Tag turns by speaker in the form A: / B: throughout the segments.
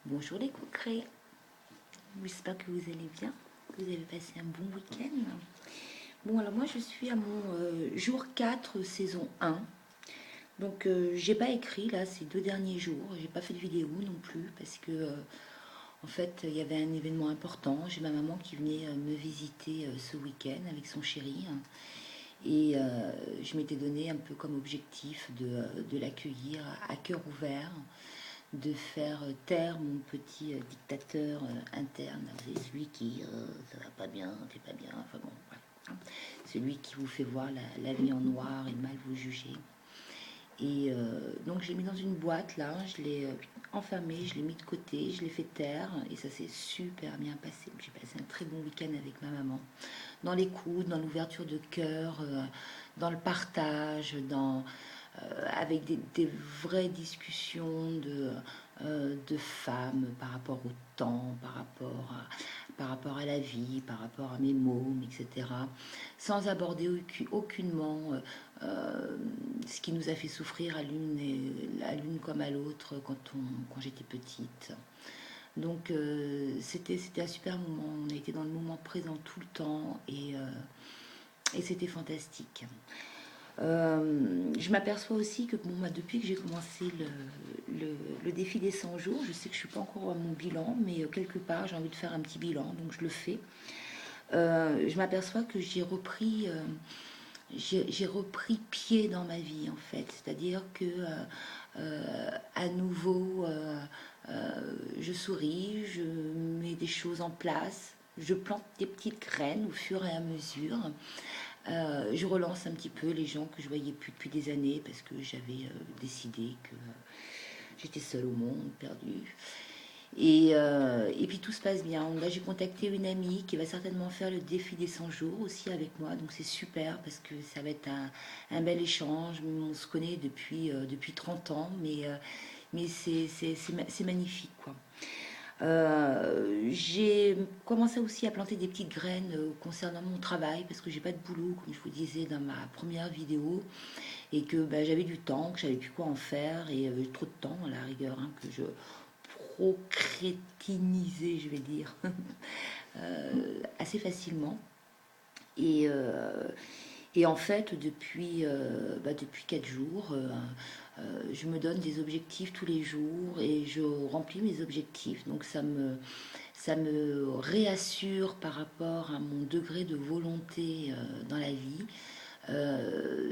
A: Bonjour les coquerets, j'espère que vous allez bien, que vous avez passé un bon week-end. Bon, alors moi je suis à mon jour 4 saison 1. Donc j'ai pas écrit là ces 2 derniers jours, j'ai pas fait de vidéo non plus parce que en fait il y avait un événement important. J'ai ma maman qui venait me visiter ce week-end avec son chéri, hein. Et je m'étais donné un peu comme objectif de l'accueillir à cœur ouvert, de faire taire mon petit dictateur interne. C'est celui qui ça va pas bien, c'est pas bien, enfin bon, bref, hein. Celui qui vous fait voir la vie en noir et mal vous juger. Et donc je l'ai mis dans une boîte là, je l'ai enfermé, je l'ai mis de côté, je l'ai fait taire et ça s'est super bien passé. J'ai passé un très bon week-end avec ma maman. Dans l'écoute, dans l'ouverture de cœur, dans le partage, avec des vraies discussions de femmes par rapport au temps, par rapport à la vie, par rapport à mes mômes, etc. Sans aborder aucunement ce qui nous a fait souffrir à l'une comme à l'autre quand j'étais petite. Donc c'était un super moment, on a été dans le moment présent tout le temps et c'était fantastique. Je m'aperçois aussi que bon, bah, depuis que j'ai commencé le défi des 100 jours, je sais que je ne suis pas encore à mon bilan, mais quelque part j'ai envie de faire un petit bilan, donc je le fais. Je m'aperçois que j'ai repris pied dans ma vie en fait, c'est-à-dire que à nouveau je souris, je mets des choses en place, je plante des petites graines au fur et à mesure. Je relance un petit peu les gens que je voyais plus depuis des années parce que j'avais décidé que j'étais seule au monde, perdue. Et puis tout se passe bien. Là, j'ai contacté une amie qui va certainement faire le défi des 100 jours aussi avec moi. Donc c'est super parce que ça va être un bel échange. On se connaît depuis 30 ans, mais c'est magnifique, quoi. J'ai commencé aussi à planter des petites graines concernant mon travail parce que j'ai pas de boulot, comme je vous disais dans ma première vidéo, et que bah, j'avais du temps, que je savais plus quoi en faire, et trop de temps à la rigueur, hein, que je procrétinisais, je vais dire, assez facilement. Et, euh, et en fait, depuis 4 jours, je me donne des objectifs tous les jours et je remplis mes objectifs. Donc ça me réassure par rapport à mon degré de volonté dans la vie,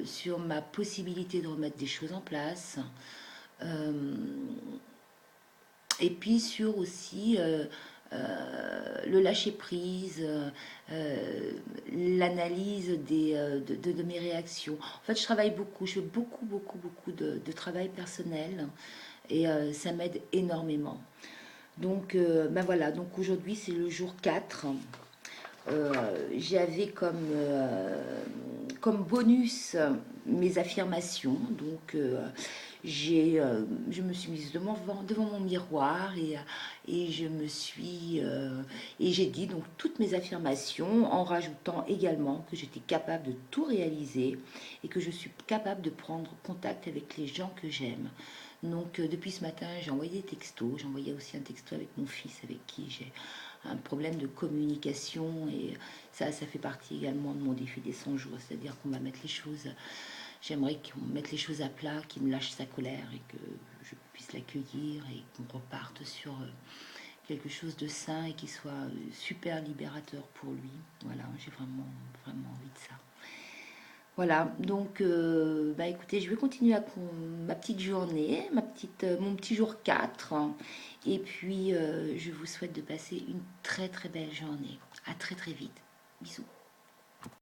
A: sur ma possibilité de remettre des choses en place, euh, et puis sur aussi le lâcher prise, l'analyse de mes réactions. En fait, je travaille beaucoup, je fais beaucoup de travail personnel et ça m'aide énormément. Donc, ben voilà, donc aujourd'hui c'est le jour 4. J'avais comme bonus mes affirmations. Donc, je me suis mise devant mon miroir et j'ai dit donc toutes mes affirmations en rajoutant également que j'étais capable de tout réaliser et que je suis capable de prendre contact avec les gens que j'aime. Donc, depuis ce matin, j'ai envoyé des textos. J'ai envoyé aussi un texto avec mon fils avec qui j'ai un problème de communication et ça fait partie également de mon défi des 100 jours, c'est-à-dire qu'on va mettre les choses, j'aimerais qu'on mette les choses à plat, qu'il me lâche sa colère et que je puisse l'accueillir et qu'on reparte sur quelque chose de sain et qui soit super libérateur pour lui. Voilà, j'ai vraiment envie de ça. Voilà, donc bah écoutez, je vais continuer ma petite journée, mon petit jour 4. Et puis je vous souhaite de passer une très très belle journée. À très très vite. Bisous.